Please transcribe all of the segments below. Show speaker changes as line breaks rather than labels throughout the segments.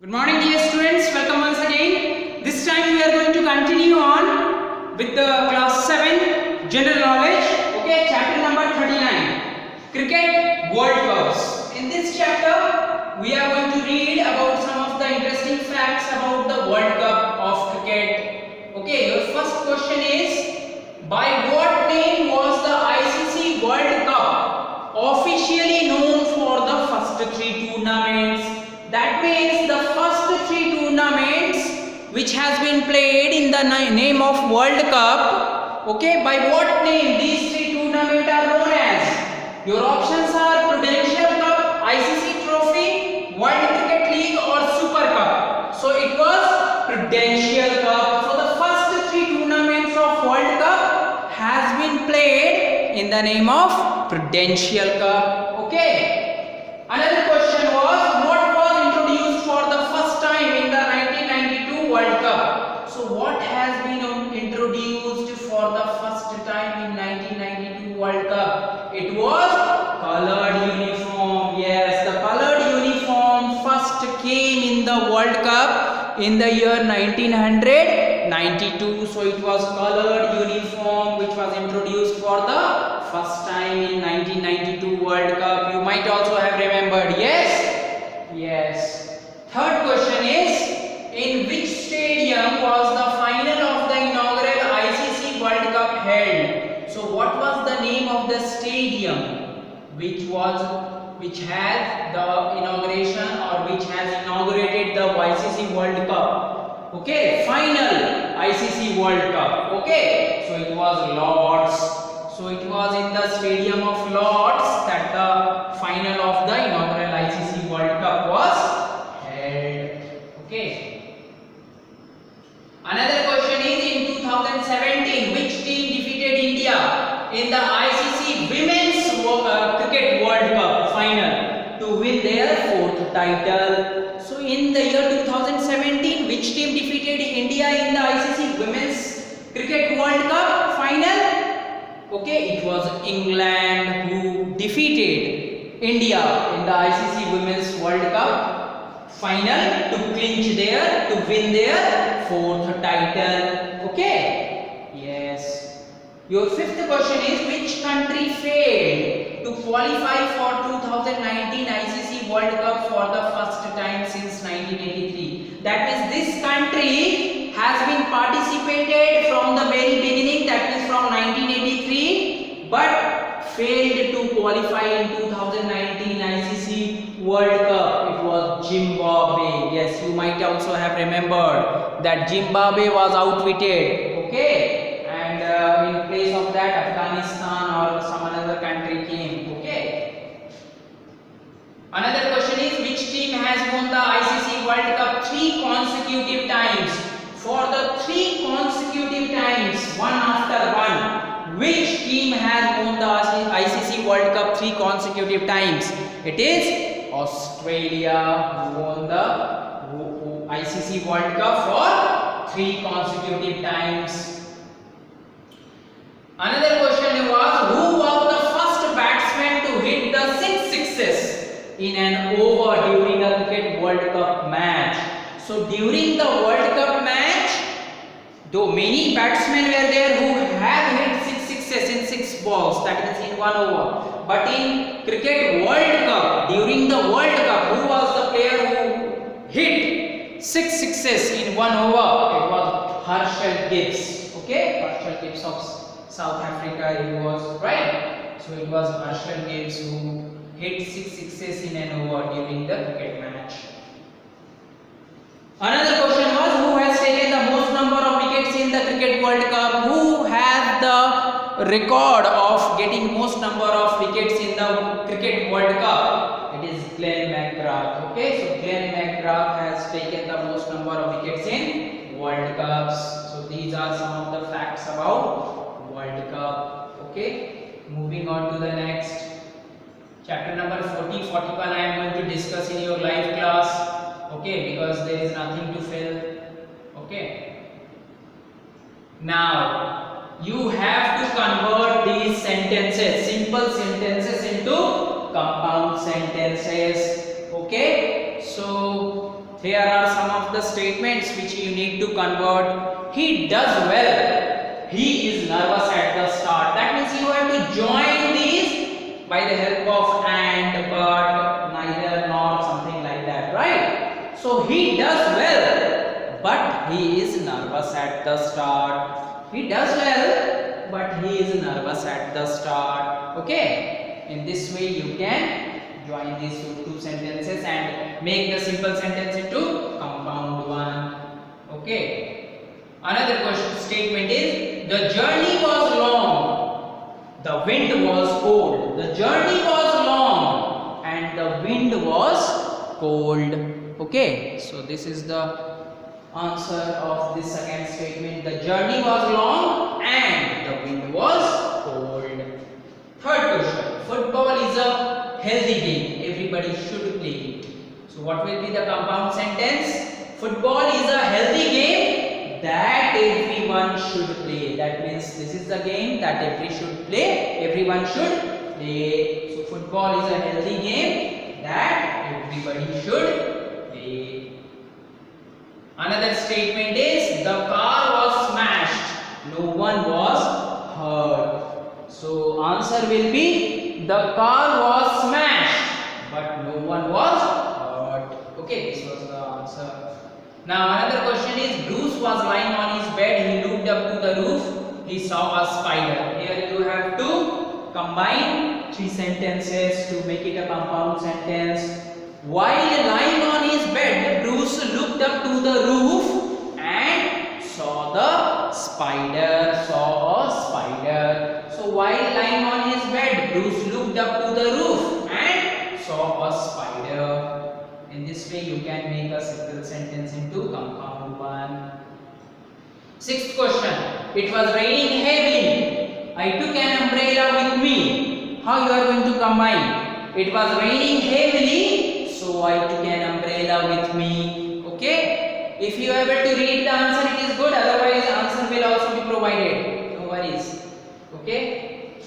Good morning dear students, welcome once again. This time we are going to continue on with the class 7 general knowledge, okay, chapter number 39, Cricket World Cups. In this chapter we are going to read about some of the interesting facts about the World Cup of cricket. Okay, your first question is, by what name was the ICC World Cup officially known for the first three tournaments? That means the first three tournaments which has been played in the name of World Cup, okay, by what name these three tournaments are known as? Your options are Prudential Cup, ICC Trophy, World Cricket League or Super Cup. So it was Prudential Cup. So the first three tournaments of World Cup has been played in the name of Prudential Cup, okay. Another question was, what was introduced for the first time in the 1992 World Cup? So what has been introduced for the first time in 1992 World Cup? It was colored uniform. Yes, the colored uniform first came in the World Cup in the year 1992. So it was colored uniform which was introduced for the first time in 1992 World Cup. You might also have remembered. Yes? Yes. Third question is, in which stadium was the final of the inaugural ICC World Cup held? So what was the name of the stadium which had the inauguration or which has inaugurated the ICC World Cup? Okay, final ICC World Cup. Okay, so it was Lords. So it was in the stadium of Lords that the final of the inaugural ICC World Cup was held. Okay. Another question is, in 2017, which team defeated India in the ICC Women's Cricket World Cup final to win their fourth title? So in the year 2017, which team defeated India in the ICC Women's Cricket World Cup final? Okay, it was England who defeated India in the ICC Women's World Cup final to win their fourth title. Okay, yes. Your fifth question is, which country failed to qualify for 2019 ICC World Cup for the first time since 1983? That means this country has been participated from the very beginning, that means from 1983, but failed to qualify in 2019 ICC World Cup. It was Zimbabwe. Yes, you might also have remembered that Zimbabwe was outwitted. Okay, and in place of that, Afghanistan or some another country came. Okay. Another question is, which team has won the ICC World Cup 3 consecutive times? For the 3 consecutive times, one after one, which team has won the ICC World Cup 3 consecutive times? It is Australia who won the ICC World Cup for 3 consecutive times. Another question was, who was the first batsman to hit the 6 sixes in an over during a Cricket World Cup match? So during the World Cup match, though many batsmen were there who have hit 6 sixes in 6 balls, that is in 1 over. But in Cricket World Cup, during the World Cup, who was the player who hit 6 sixes in 1 over? It was Herschel Gibbs. Okay, Herschel Gibbs of South Africa, he was, right? So it was Herschel Gibbs who hit 6 sixes in an over during the cricket match. Another question was, who has taken the most number of wickets in the Cricket World Cup? Who has the record of getting most number of wickets in the Cricket World Cup? It is Glenn McGrath. Okay, so Glenn McGrath has taken the most number of wickets in World Cups. So these are some of the facts about World Cup. Okay, moving on to the next. Chapter number 40, 41 I am going to discuss in your live class. Okay, because there is nothing to fill. Okay. Now, you have to convert these sentences, simple sentences, into compound sentences. Okay. So, here are some of the statements which you need to convert. He does well. He is nervous at the start. That means you have to join these by the help of and, but, neither, nor, something like that, right? So he does well, but he is nervous at the start. He does well, but he is nervous at the start. Okay? In this way you can join these two sentences and make the simple sentence into compound one. Okay? Another question statement is, the journey was long, the wind was cold. The journey was long and the wind was cold. Okay, so this is the answer of this second statement. The journey was long and the wind was cold. Third question, football is a healthy game. Everybody should play it. So what will be the compound sentence? Football is a healthy game that everyone should play. That means this is the game that everyone should play. So football is a healthy game that everybody should play. Another statement is, the car was smashed, no one was hurt. So answer will be, the car was smashed but no one was hurt. Okay, this was the answer. Now another question is, Bruce was lying on his bed, he looked up to the roof, he saw a spider. Here you have to combine three sentences to make it a compound sentence. While lying on his bed, Bruce looked up to the roof and saw the spider. So while lying on his bed, Bruce looked up to the roof and saw a spider. In this way you can make a simple sentence into compound one. Sixth question, it was raining heavily. I took an umbrella with me. How you are going to combine? It was raining heavily, so I took an umbrella with me. Okay? If you are able to read the answer, it is good. Otherwise, answer will also be provided. No worries. Okay?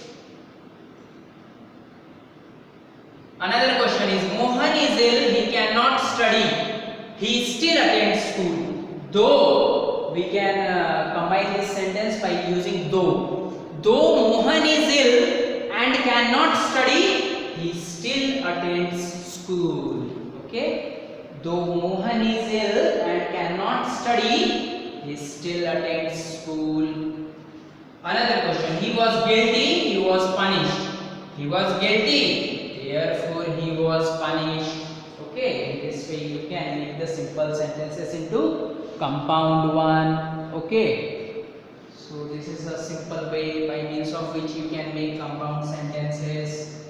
Another question is, Mohan is ill, he cannot study. He still attends school. Though, we can combine this sentence by using though. Though Mohan is ill and cannot study, he still attends school. Okay? Though Mohan is ill and cannot study, he still attends school. Another question, he was guilty, he was punished. He was guilty, therefore he was punished. Okay, in this way you can make the simple sentences into compound one. Okay, so this is a simple way by means of which you can make compound sentences.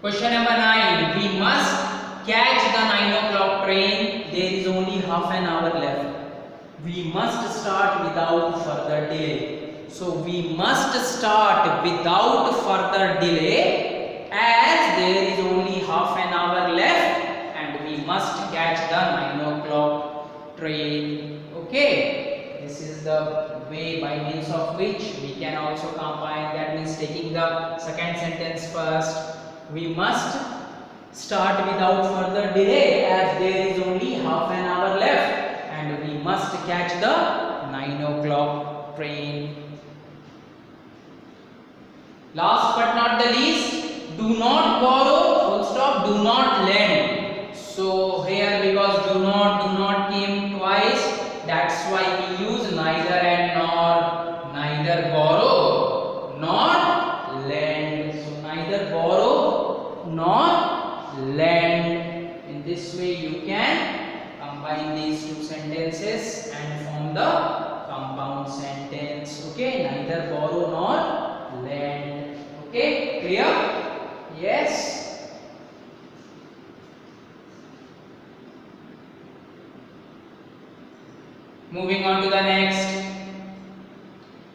Question number 9, we must catch the 9 o'clock train. There is only half an hour left. We must start without further delay. So we must start without further delay as there is only half an hour left and we must catch the 9 o'clock train. Okay, this is the way by means of which we can also combine. That means taking the second sentence first. We must start without further delay as there is only half an hour left and we must catch the 9 o'clock train. Last but not the least, do not borrow, full stop, do not lend. So here because do not came twice, that's why we use neither and nor. Neither borrow nor lend. So neither borrow nor lend. In this way you can combine these two sentences and form the compound sentence. Okay, neither borrow nor lend. Okay, clear? Yes. Moving on to the next.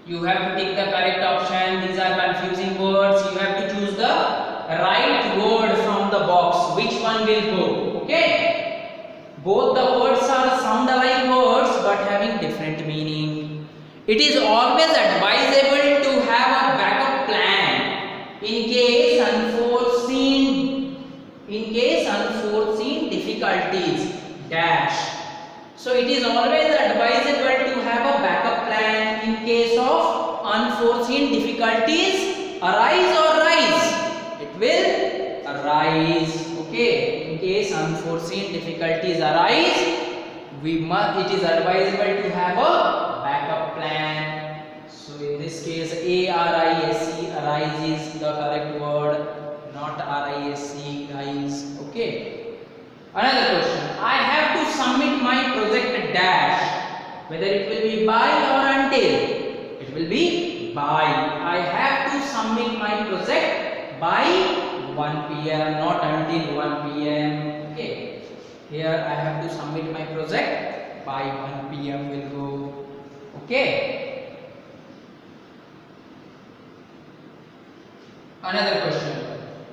You have to take the correct option. These are confusing words. You have to choose the right word from the box. Which one will go? Okay. Both the words are sound alike words but having different meaning. It is always advisable to have a backup plan in case unforeseen difficulties difficulties dash. So it is always advisable to have a backup plan in case of unforeseen difficulties arise or rise. It will arise. Okay, in case unforeseen difficulties arise, it is advisable to have a backup plan. So in this case, ARISE, arise is the correct word, not RISE, rise. Okay. Another question. I have to submit my project dash. Whether it will be by or until. It will be by. I have to submit my project by 1 p.m. not until 1 p.m. Okay. Here I have to submit my project by 1 p.m. will go. Okay. Another question.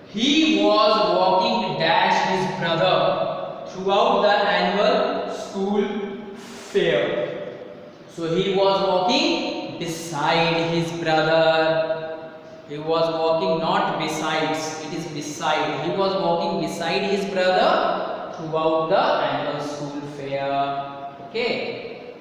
He was walking dash his brother throughout the annual school fair. So he was walking beside his brother. He was walking not besides, it is beside. He was walking beside his brother throughout the annual school fair. Okay.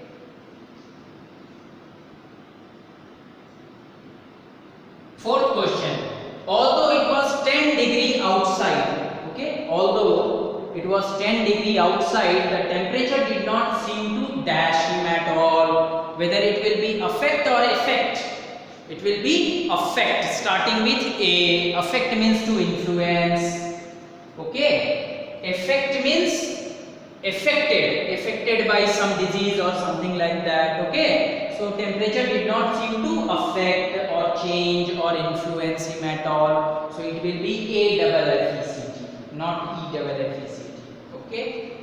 Fourth question. Although it was 10 degree outside, okay, although it was 10 degree outside, the temperature did not seem to dash him at all. Whether it will be affect or effect, it will be affect, starting with A. Affect means to influence. Okay, effect means affected by some disease or something like that. Okay, so temperature did not seem to affect or change or influence him at all. So it will be AFFECT, not EFFECT. Okay.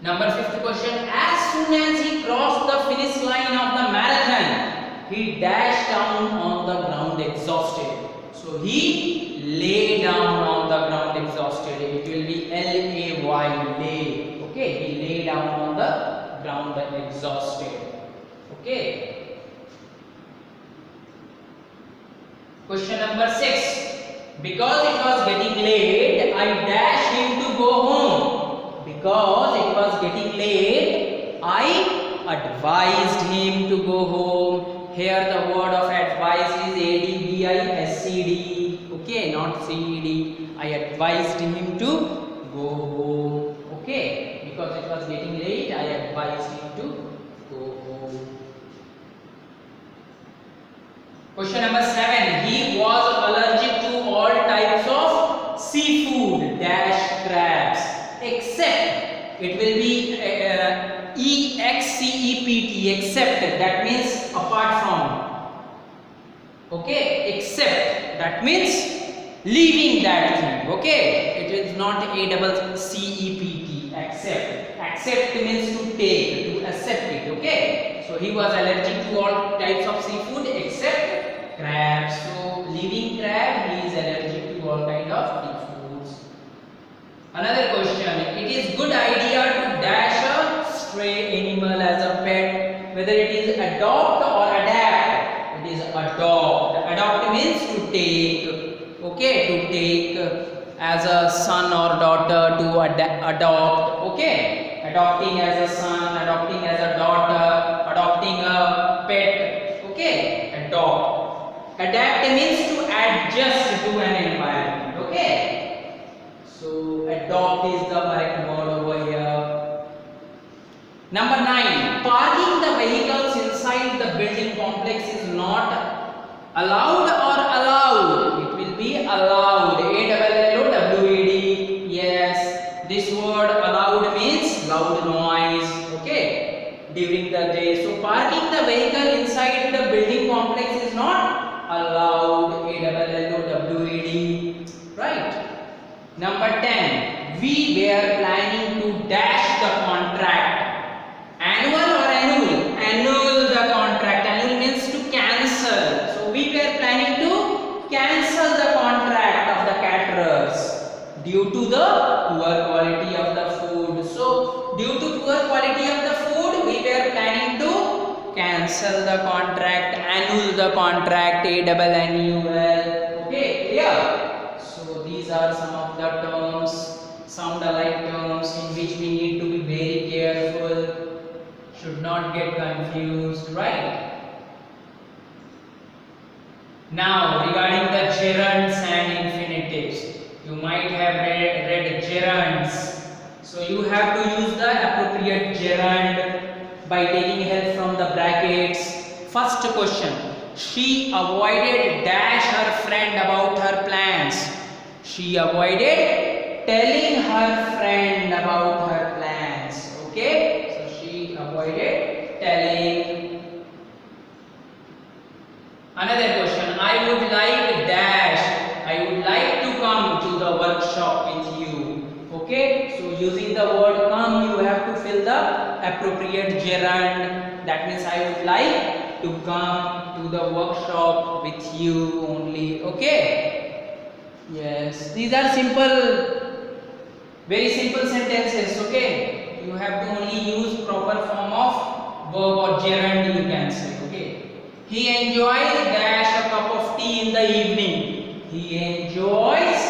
Number 5th question. As soon as he crossed the finish line of the marathon, he dashed down on the ground exhausted. So he lay down on the ground exhausted. It will be LAY, lay. Okay, he lay down on the ground exhausted. Okay. Question number 6. Because it was getting late, I dashed him to go home. Because it was getting late, I advised him to go home. Here the word of advice is ADVISCD. Okay, not CED. I advised him to go home. Okay, because it was getting late, I advised him to go home. Question number 7. He was allergic to all types of seafood dash crabs except, it will be EXCEPT, except, that means apart from. Okay, except, that means leaving that thing. Okay, it is not ACCEPT, accept means to take, to accept it. Okay, so he was allergic to all types of seafood except crabs. So living crab, he is allergic to all kind of seafoods. Another question. It is good idea to dash a stray animal as a pet. Whether it is adopt or adapt. It is adopt. Adopt means to take. Okay, to take as a son or daughter, to adopt. Okay, adopting as a son, adopting as a daughter, adopting a pet. Okay, adopt. Adapt means to adjust to an environment. Okay. So adopt is the correct word over here. Number 9. Parking the vehicles inside the building complex is not allowed or allowed. It will be allowed. ALLOWED. Yes. This word allowed means loud noise. Okay. During the day. So parking the vehicle inside the building complex is not allowed. ALLOWED. Right. Number 10. We were planning to dash the contract. Annual or annual? Annual the contract. Annual means to cancel. So we were planning to cancel the contract of the caterers due to the poor quality of the food. So due to poor quality of the food, we were planning to cancel the contract, annul the contract, ANNUL. Okay, clear? So these these are some of the terms, sound alike terms in which we need to be very careful, should not get confused, right? Now regarding the gerunds and infinitives, you might have read gerunds, so you have to use the appropriate gerund by taking help from the brackets. First question, she avoided dash her friend about her plans. She avoided telling her friend about her plans. Okay, so she avoided telling. Another question, I would like dash, I would like to come to the workshop with you. Okay, so using the word come, you have to fill the appropriate gerund. That means I would like to come to the workshop with you only. Okay, yes, these are simple, very simple sentences. Okay, you have to only use proper form of verb or gerund, you can say. Okay, he enjoys dash a cup of tea in the evening. He enjoys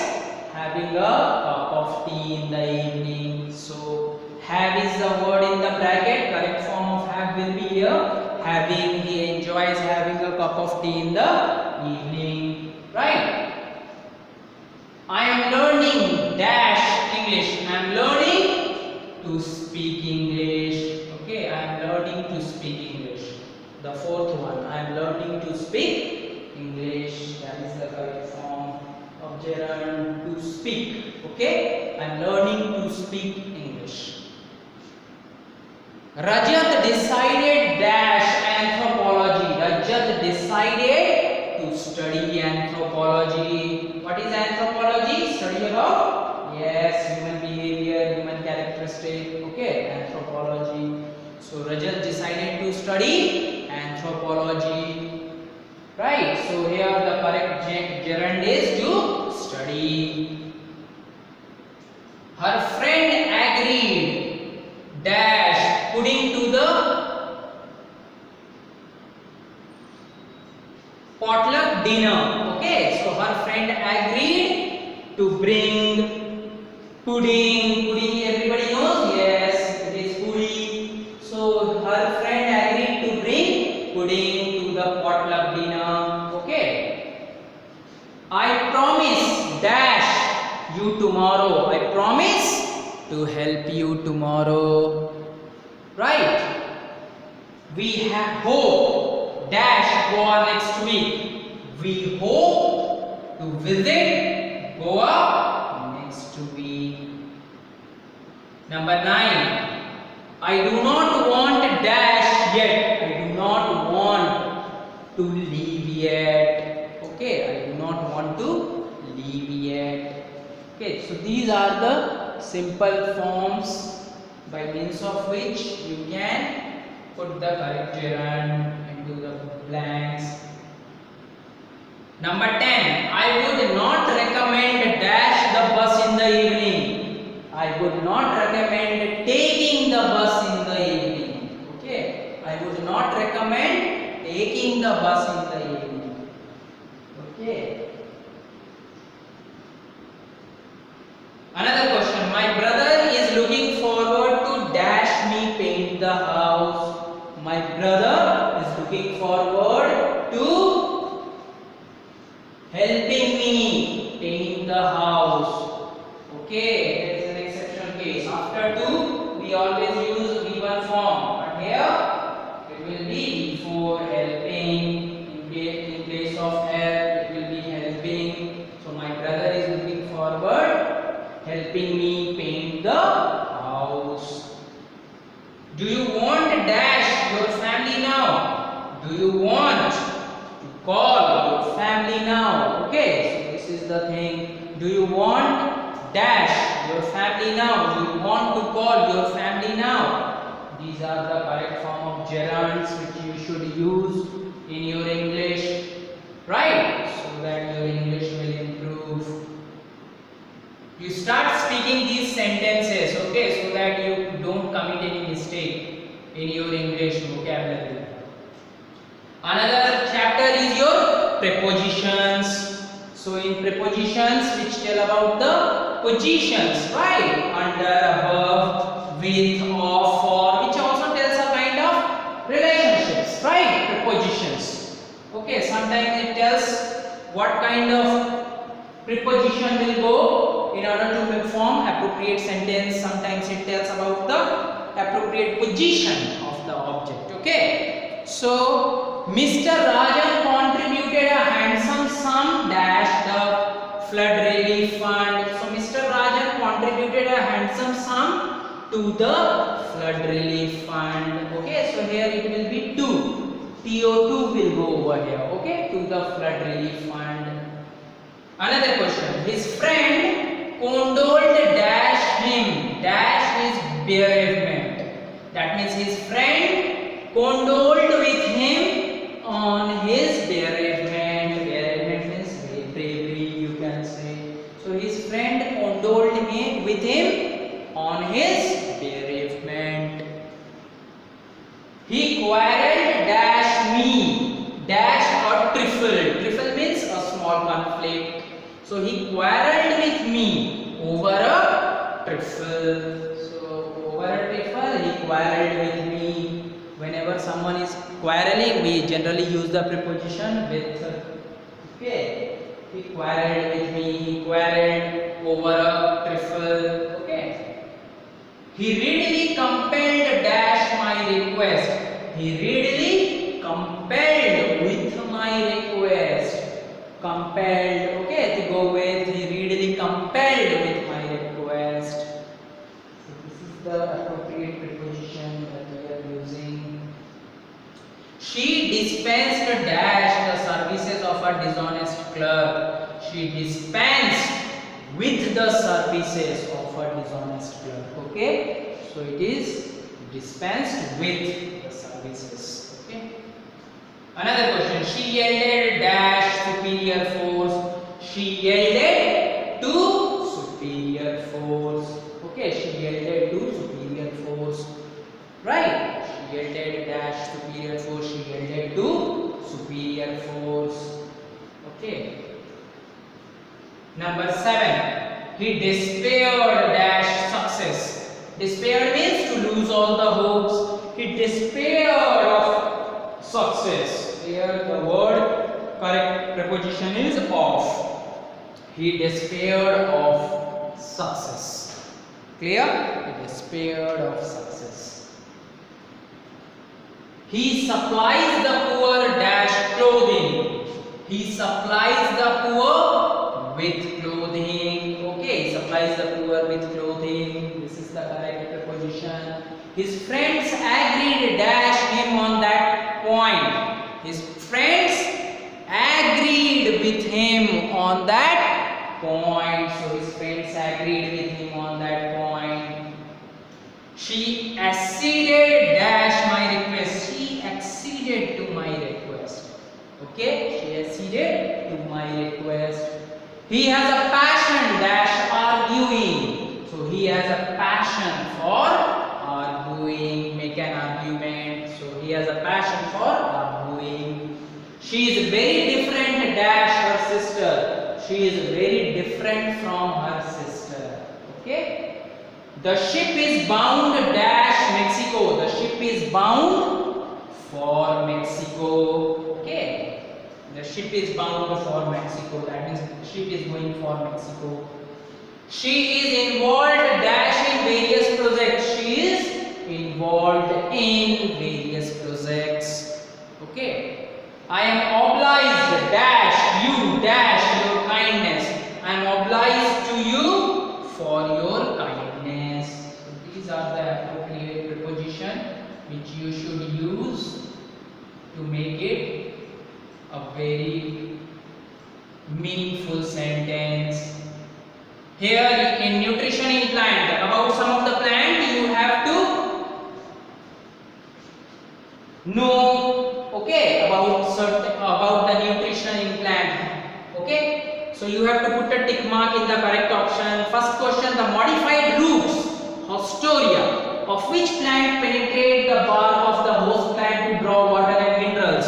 having a cup of tea in the evening. So have is the word in the bracket. Correct form of have will be here. Having, he enjoys having a cup of tea in the evening. Right? I am learning dash English. I am learning to speak English. Okay, I am learning to speak English. The fourth one, I am learning to speak English. That is the correct form of gerund, to speak. Okay, I am learning to speak English. Rajat decided dash anthropology. Rajat decided to study anthropology. What is anthropology? Study about, yes, human behavior, human characteristic. Okay, anthropology. So Rajat decided to study anthropology. Right. So here the correct gerund is to study. Her friend agreed dash pudding to the potluck dinner. Okay, so her friend agreed to bring pudding. Pudding everybody knows, yes, it is puri. So her friend agreed to bring pudding to the potluck dinner. Okay, I promise dash you tomorrow. I promise to help you tomorrow. Right? We have hope dash Goa next week. We hope to visit Goa next week. Number 9. I do not want dash yet. I do not want to leave yet. Okay, I do not want to leave yet. Okay, so these are the simple forms by means of which you can put the correct gerund into the blanks. Number 10. I would not recommend dash the bus in the evening. I would not recommend taking the bus in the evening. Okay, I would not recommend taking the bus in the evening. Okay. Another question. My brother is looking forward to dash me paint the house. My brother is looking forward to helping me paint the house. Okay, that is an exceptional case. After to, we always use V1 form, but here it will be before helping. In place of help, it will be helping. So my brother is looking forward helping me paint the house. Do you want dash your family now? Do you want to call your family now? Okay, so this is the thing. Do you want dash your family now? Do you want to call your family now? These are the correct form of gerunds which you should use in your English, right? So that your English will improve. You start speaking these sentences, okay, so that you don't commit any mistake in your English vocabulary. Another chapter is your prepositions. So in prepositions which tell about the positions, right? Under, above, with, of, for, which also tells a kind of relationships, right? Prepositions. Okay, sometimes it tells what kind of preposition will go in order to form appropriate sentence. Sometimes it tells about the appropriate position of the object. Okay, so Mr. Rajan contributed a handsome sum dash the flood relief fund. So Mr. Rajan contributed a handsome sum to the flood relief fund. Okay, so here it will be 2. TO2 will go over here. Okay, to the flood relief fund. Another question. His friend condoled dash him. Dash is bereavement. That means his friend condoled with him on his bereavement. Bereavement means bravery, you can say. So his friend condoled with him on his bereavement. He quarreled dash me. Dash or trifle. Trifle means a small conflict. So he quarreled with me over a trifle. So over a trifle he quarreled with me. Whenever someone is quarreling, we generally use the preposition with. Okay, he quarreled with me. He quarreled over a trifle. Okay. He readily compelled dash my request. He readily compelled with my request. Compelled, okay, to go with, he readily compelled with my request. So this is the appropriate preposition that we are using. She dispensed dash the services of a dishonest clerk. She dispensed with the services of a dishonest clerk. Okay, so it is dispensed with the services. Okay. Another question. She yielded dash superior force. She yielded to superior force. Okay, she yielded to superior force. Right? She yielded dash superior force. She yielded to superior force. Okay. Number 7. He despaired dash success. Despaired means to lose all the hopes. He despaired of success. Here the word correct preposition is of. He despaired of success. Clear? He despaired of success. He supplies the poor dash clothing. He supplies the poor with clothing. Okay, he supplies the poor with clothing. This is the correct preposition. His friends agreed dash him on that point. His friends agreed with him on that point. So his friends agreed with him on that point. She acceded dash my request. She acceded to my request. Okay, she acceded to my request. He has a passion dash arguing. So he has a passion for arguing, make an argument. So he has a passion for arguing. She is very different dash her sister. She is very different from her sister. Okay. The ship is bound dash Mexico. The ship is bound for Mexico. Okay. The ship is bound for Mexico. That means the ship is going for Mexico. She is involved dash in various projects. She is involved in various projects. Okay. I am obliged dash you dash your kindness. I am obliged to you for your kindness. So these are the appropriate preposition which you should use to make it a very meaningful sentence. Here in nutrition in plant, about some of the plant you have to know, okay, about the nutrition in plant. Okay, so you have to put a tick mark in the correct option. First question, the modified roots Haustoria of which plant penetrate the bark of the host plant to draw water and minerals.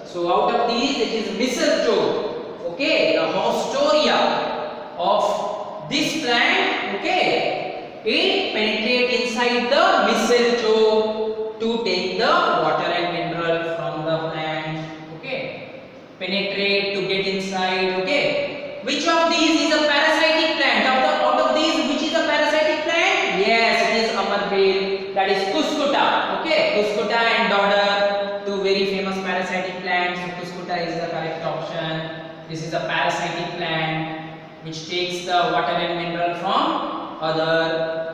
So out of these it is mistletoe. okay, the haustoria of this plant, okay, it penetrate inside the mistletoe to take the water and mineral from the plant, okay, penetrate to get inside, okay. Which of these is a parasitic plant? Out of these, which is a parasitic plant? Yes, it is Amarvel, that is Cuscuta, okay, Cuscuta and Dodder, two very famous parasitic plants. So Cuscuta is the correct option. This is a parasitic plant which takes the water and mineral from other.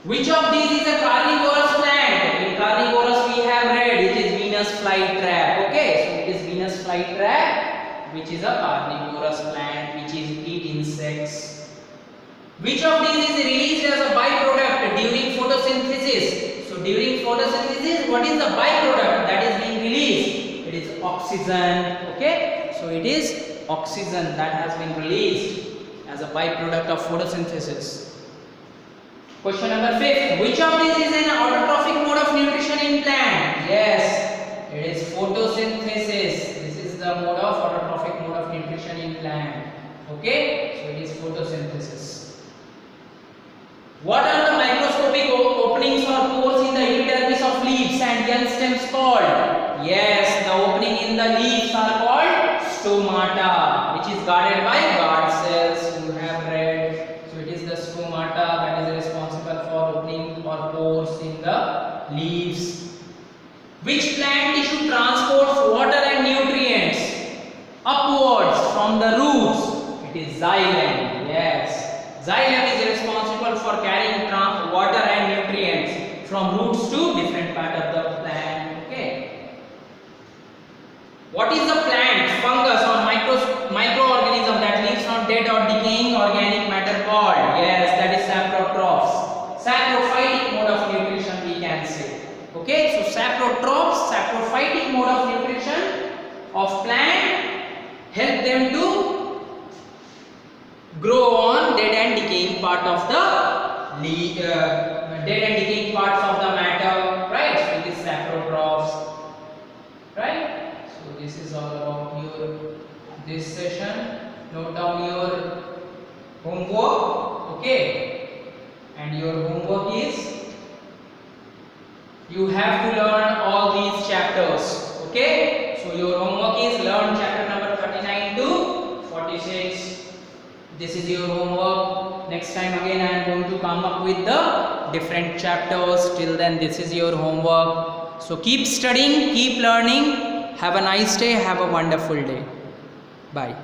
Which of these is a carnivorous plant? In carnivorous we have read it is Venus flytrap, okay, so it is Venus flytrap which is a carnivorous plant which is eat insects. Which of these is released as a byproduct during photosynthesis? So during photosynthesis, what is the byproduct that is being released? It is oxygen, okay, so it is oxygen that has been released as a byproduct of photosynthesis. Question number 5. Which of these is an autotrophic mode of nutrition in plant? Yes, it is photosynthesis. This is the mode of autotrophic mode of nutrition in plant, okay, so it is photosynthesis. What are the microscopic openings or pores in the epidermis of leaves and young stems called? Yes, the opening in the leaves are called stomata, which is guarded by guard cells. You have read. So it is the stomata that is responsible for opening or pores in the leaves. Which plant tissue transports water and nutrients upwards from the roots? It is xylem. Yes, xylem is responsible for carrying water and nutrients from roots to different part of the plant, okay. What is the plant, fungus or microorganism that lives on dead or decaying organic matter called? Yes, that is saprotrophs. Saprophytic mode of nutrition we can say, okay. So saprotrophs, saprophytic mode of nutrition of plant, help them to grow on dead and decaying part of the dead and decaying parts of the matter, right? So it is saprotrophs, right? So this is all about your this session. Note down your homework, okay, and your homework is you have to learn all these chapters, okay. So your homework is learn chapter number 39 to 46. This is your homework. Next time again I am going to come up with the different chapters. Till then, this is your homework. So keep studying, keep learning. Have a nice day, have a wonderful day. Bye.